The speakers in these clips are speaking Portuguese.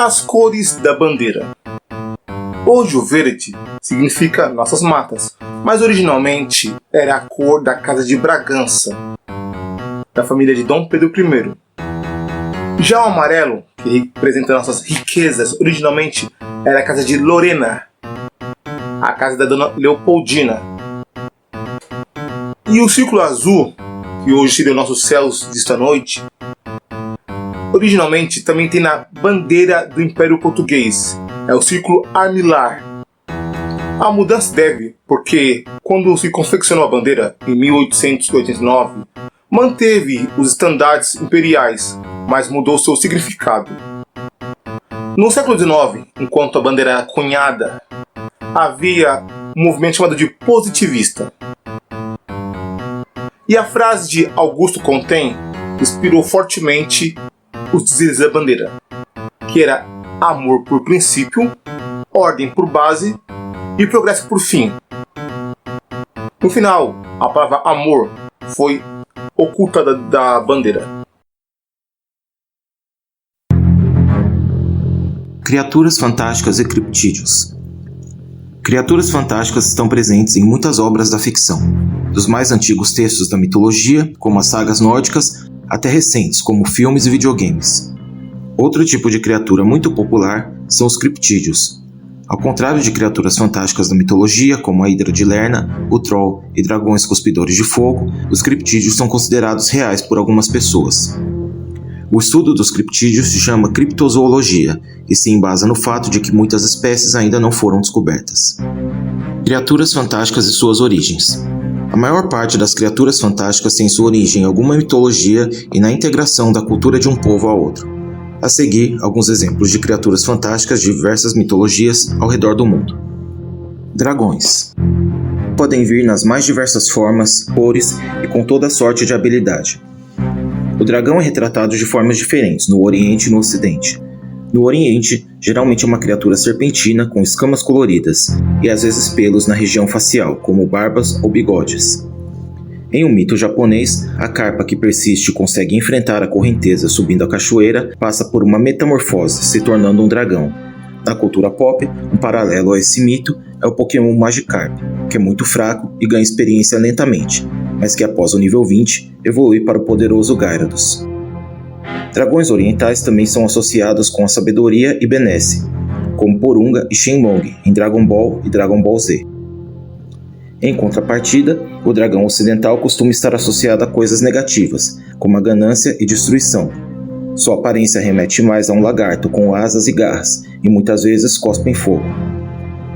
As cores da bandeira. Hoje o verde significa nossas matas, mas originalmente era a cor da Casa de Bragança, da família de Dom Pedro I. Já o amarelo, que representa nossas riquezas, originalmente era a Casa de Lorena, a casa da Dona Leopoldina. E o círculo azul, que hoje seria nossos céus desta noite, originalmente também tem na bandeira do Império Português. É o círculo armilar. A mudança deve porque quando se confeccionou a bandeira em 1889, manteve os estandartes imperiais, mas mudou seu significado. No século XIX, enquanto a bandeira era cunhada, havia um movimento chamado de positivista. E a frase de Augusto Comte inspirou fortemente os dizeres da bandeira, que era amor por princípio, ordem por base e progresso por fim. No final, a palavra amor foi ocultada da bandeira. Criaturas fantásticas e criptídeos. Criaturas fantásticas estão presentes em muitas obras da ficção, dos mais antigos textos da mitologia, como as sagas nórdicas, até recentes, como filmes e videogames. Outro tipo de criatura muito popular são os criptídeos. Ao contrário de criaturas fantásticas da mitologia, como a Hidra de Lerna, o Troll e dragões cuspidores de fogo, os criptídeos são considerados reais por algumas pessoas. O estudo dos criptídeos se chama criptozoologia e se embasa no fato de que muitas espécies ainda não foram descobertas. Criaturas fantásticas e suas origens. A maior parte das criaturas fantásticas tem sua origem em alguma mitologia e na integração da cultura de um povo a outro. A seguir, alguns exemplos de criaturas fantásticas de diversas mitologias ao redor do mundo. Dragões. Podem vir nas mais diversas formas, cores e com toda sorte de habilidade. O dragão é retratado de formas diferentes no Oriente e no Ocidente. No Oriente, geralmente é uma criatura serpentina com escamas coloridas e às vezes pelos na região facial, como barbas ou bigodes. Em um mito japonês, a carpa que persiste e consegue enfrentar a correnteza subindo a cachoeira passa por uma metamorfose, se tornando um dragão. Na cultura pop, um paralelo a esse mito é o Pokémon Magikarp, que é muito fraco e ganha experiência lentamente, mas que após o nível 20 evolui para o poderoso Gyarados. Dragões orientais também são associados com a sabedoria e benesse, como Porunga e Shenlong em Dragon Ball e Dragon Ball Z. Em contrapartida, o dragão ocidental costuma estar associado a coisas negativas, como a ganância e destruição. Sua aparência remete mais a um lagarto com asas e garras, e muitas vezes cospem fogo.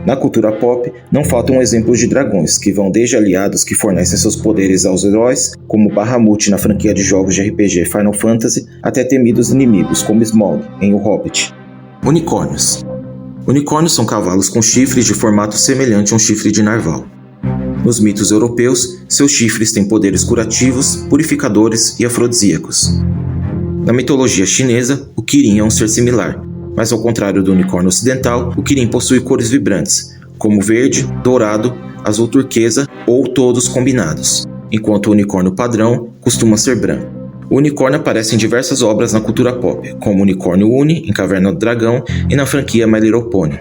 Na cultura pop, não faltam exemplos de dragões, que vão desde aliados que fornecem seus poderes aos heróis, como Bahamut na franquia de jogos de RPG Final Fantasy, até temidos inimigos como Smaug em O Hobbit. Unicórnios. Unicórnios são cavalos com chifres de formato semelhante a um chifre de narval. Nos mitos europeus, seus chifres têm poderes curativos, purificadores e afrodisíacos. Na mitologia chinesa, o Kirin é um ser similar, mas ao contrário do unicórnio ocidental, o Kirin possui cores vibrantes, como verde, dourado, azul turquesa ou todos combinados, enquanto o unicórnio padrão costuma ser branco. O unicórnio aparece em diversas obras na cultura pop, como o unicórnio Uni em Caverna do Dragão e na franquia My Little Pony.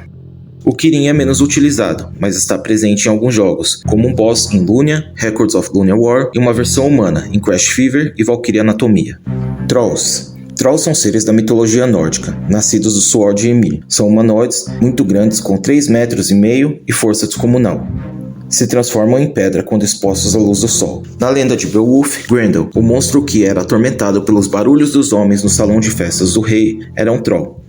O Kirin é menos utilizado, mas está presente em alguns jogos, como um boss em Lunia, Records of Lunia War e uma versão humana em Crash Fever e Valkyrie Anatomia. Trolls. Trolls são seres da mitologia nórdica, nascidos do suor de Ymir. São humanoides muito grandes com 3,5 metros e força descomunal. Se transformam em pedra quando expostos à luz do sol. Na lenda de Beowulf, Grendel, o monstro que era atormentado pelos barulhos dos homens no salão de festas do rei, era um troll.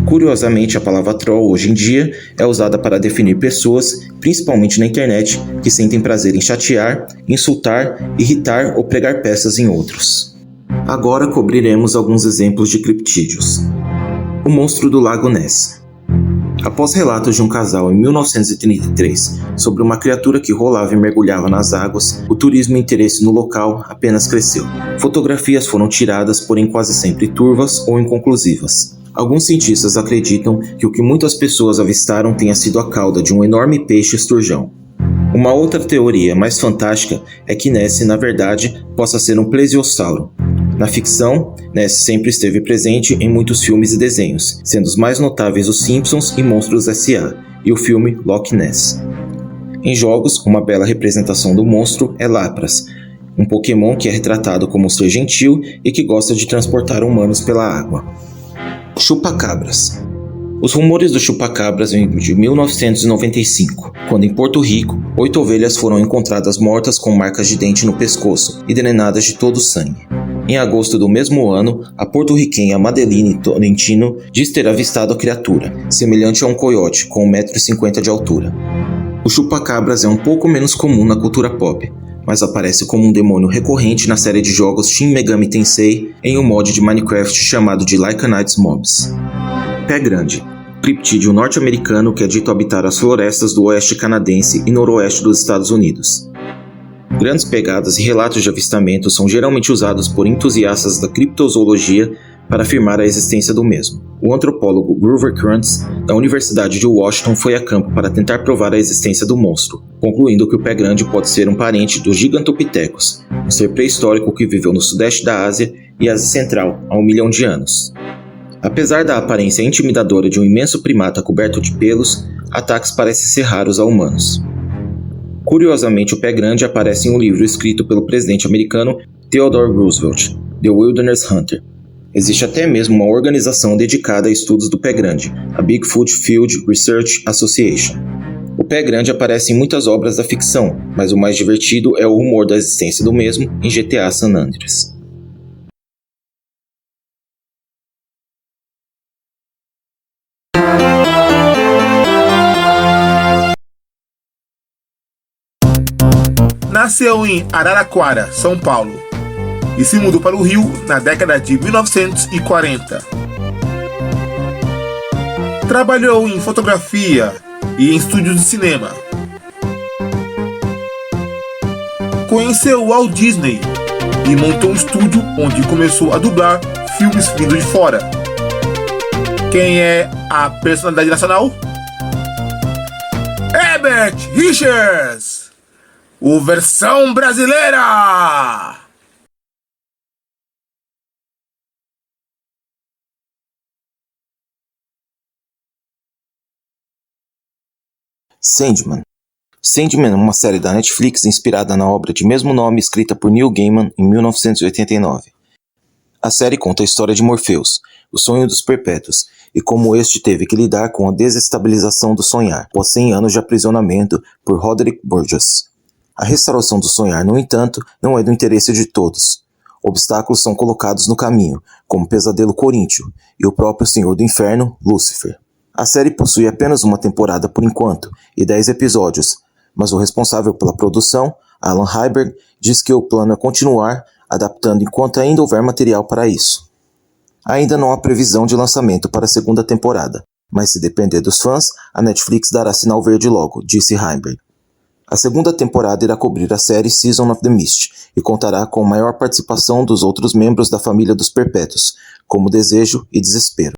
Curiosamente, a palavra troll hoje em dia é usada para definir pessoas, principalmente na internet, que sentem prazer em chatear, insultar, irritar ou pregar peças em outros. Agora cobriremos alguns exemplos de criptídeos. O monstro do Lago Ness. Após relatos de um casal em 1933 sobre uma criatura que rolava e mergulhava nas águas, o turismo e interesse no local apenas cresceu. Fotografias foram tiradas, porém quase sempre turvas ou inconclusivas. Alguns cientistas acreditam que o que muitas pessoas avistaram tenha sido a cauda de um enorme peixe esturjão. Uma outra teoria mais fantástica é que Ness, na verdade, possa ser um plesiosauro. Na ficção, Ness sempre esteve presente em muitos filmes e desenhos, sendo os mais notáveis Os Simpsons e Monstros S.A., e o filme Loch Ness. Em jogos, uma bela representação do monstro é Lapras, um Pokémon que é retratado como um ser gentil e que gosta de transportar humanos pela água. Chupacabras. Os rumores do chupacabras vêm de 1995, quando em Porto Rico, 8 ovelhas foram encontradas mortas com marcas de dente no pescoço e drenadas de todo o sangue. Em agosto do mesmo ano, a porto-riquenha Madeline Tolentino diz ter avistado a criatura, semelhante a um coiote com 1,50 m de altura. O chupacabras é um pouco menos comum na cultura pop, mas aparece como um demônio recorrente na série de jogos Shin Megami Tensei em um mod de Minecraft chamado de Lycanites Mobs. Pé Grande, criptídeo norte-americano que é dito habitar as florestas do oeste canadense e noroeste dos Estados Unidos. Grandes pegadas e relatos de avistamento são geralmente usados por entusiastas da criptozoologia para afirmar a existência do mesmo. O antropólogo Grover Krantz, da Universidade de Washington, foi a campo para tentar provar a existência do monstro, concluindo que o pé grande pode ser um parente dos Gigantopithecus, um ser pré-histórico que viveu no sudeste da Ásia e Ásia Central há 1 milhão de anos. Apesar da aparência intimidadora de um imenso primata coberto de pelos, ataques parecem ser raros a humanos. Curiosamente, o pé grande aparece em um livro escrito pelo presidente americano Theodore Roosevelt, The Wilderness Hunter. Existe até mesmo uma organização dedicada a estudos do pé grande, a Bigfoot Field Research Association. O pé grande aparece em muitas obras da ficção, mas o mais divertido é o rumor da existência do mesmo em GTA San Andreas. Nasceu em Araraquara, São Paulo, e se mudou para o Rio na década de 1940. Trabalhou em fotografia e em estúdios de cinema. Conheceu Walt Disney e montou um estúdio onde começou a dublar filmes vindos de fora. Quem é a personalidade nacional? Herbert Richards! O versão brasileira! Sandman. Sandman é uma série da Netflix inspirada na obra de mesmo nome escrita por Neil Gaiman em 1989. A série conta a história de Morpheus, o sonho dos perpétuos, e como este teve que lidar com a desestabilização do sonhar, após 100 anos de aprisionamento por Roderick Burgess. A restauração do sonhar, no entanto, não é do interesse de todos. Obstáculos são colocados no caminho, como o pesadelo coríntio e o próprio Senhor do Inferno, Lúcifer. A série possui apenas uma temporada por enquanto e 10 episódios, mas o responsável pela produção, Alan Heiberg, diz que o plano é continuar adaptando enquanto ainda houver material para isso. Ainda não há previsão de lançamento para a segunda temporada, mas se depender dos fãs, a Netflix dará sinal verde logo, disse Heiberg. A segunda temporada irá cobrir a série Season of the Mist e contará com maior participação dos outros membros da família dos Perpétuos, como Desejo e Desespero.